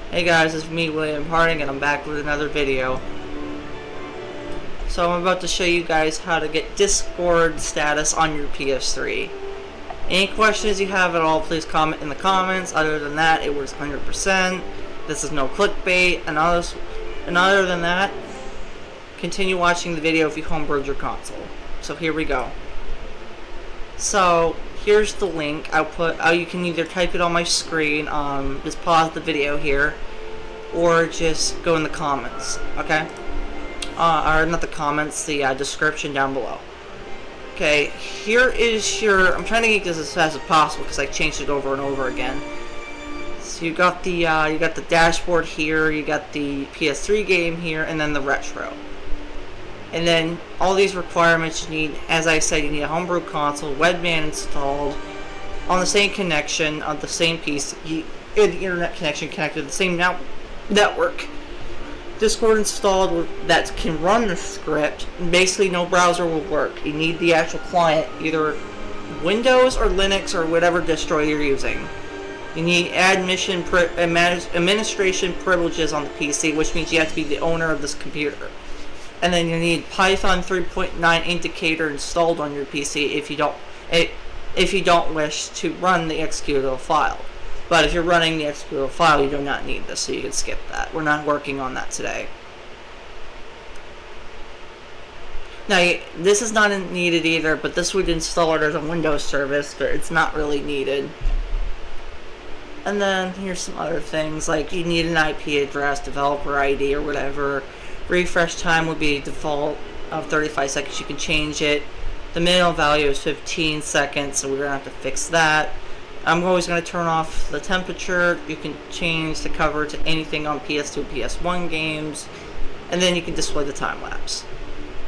Hey guys, it's me, William Harding, and I'm back with another video. So I'm about to show you guys how to get Discord status on your PS3. Any questions you have at all, please comment in the comments. Other than that, it works 100%. This is no clickbait. And other than that, continue watching the video if you homebrewed your console. So here we go. So here's the link. You can either type it on my screen, just pause the video here, or just go in the comments, okay? Or not the comments, the description down below. Okay, here is your, I'm trying to get this as fast as possible because I changed it over and over again. So you got the dashboard here, you got the PS3 game here, and then the retro. And then all these requirements you need, as I said, you need a homebrew console, WEBMAN installed, on the same connection, on the same PC, the internet connection connected to the same network. Discord installed that can run the script. Basically, no browser will work. You need the actual client, either Windows or Linux or whatever distro you're using. You need administration privileges on the PC, which means you have to be the owner of this computer. And then you need Python 3.9 indicator installed on your PC if you don't wish to run the executable file. But if you're running the executable file, you do not need this, so you can skip that. We're not working on that today. Now, this is not needed either, but this would install it as a Windows service, but it's not really needed. And then here's some other things, like you need an IP address, developer ID, or whatever. Refresh time would be default of 35 seconds. You can change it. The minimum value is 15 seconds, so we're going to have to fix that. I'm always going to turn off the temperature. You can change the cover to anything on PS2 and PS1 games. And then you can display the time lapse.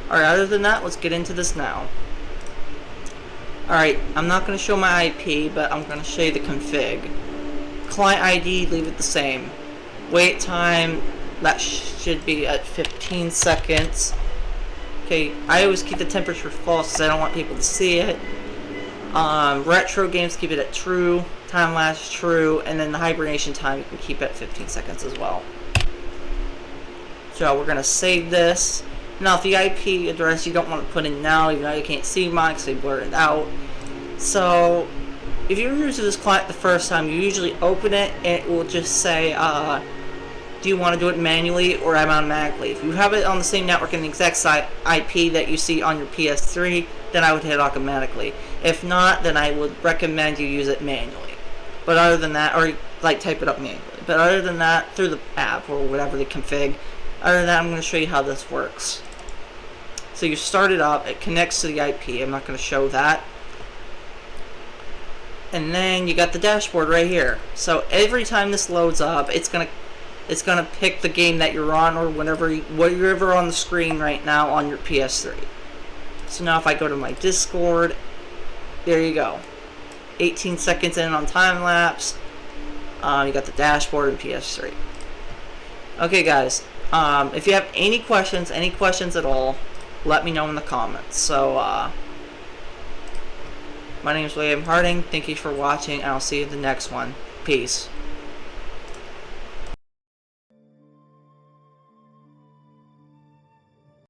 Alright, other than that, let's get into this now. Alright, I'm not going to show my IP, but I'm going to show you the config. Client ID, leave it the same. Wait time, that should be at 15 seconds. Okay, I always keep the temperature false because I don't want people to see it. Retro games, keep it at true. Time lapse, true. And then the hibernation time, you can keep it at 15 seconds as well. So we're going to save this. Now, if the IP address you don't want to put in now, you can't see mine because they blurred it out. So if you're using this client the first time, you usually open it and it will just say, do you want to do it manually or automatically? If you have it on the same network and the exact IP that you see on your PS3, then I would hit automatically. If not, then I would recommend you use it manually. But other than that, or like type it up manually. But other than that, through the app or whatever the config, other than that, I'm going to show you how this works. So you start it up, it connects to the IP. I'm not going to show that. And then you got the dashboard right here. So every time this loads up, it's gonna pick the game that you're on or whatever on the screen right now on your PS3. So now if I go to my Discord, there you go. 18 seconds in on time lapse. You got the dashboard and PS3. Okay, guys. If you have any questions at all, let me know in the comments. So my name is William Harding. Thank you for watching, and I'll see you in the next one. Peace.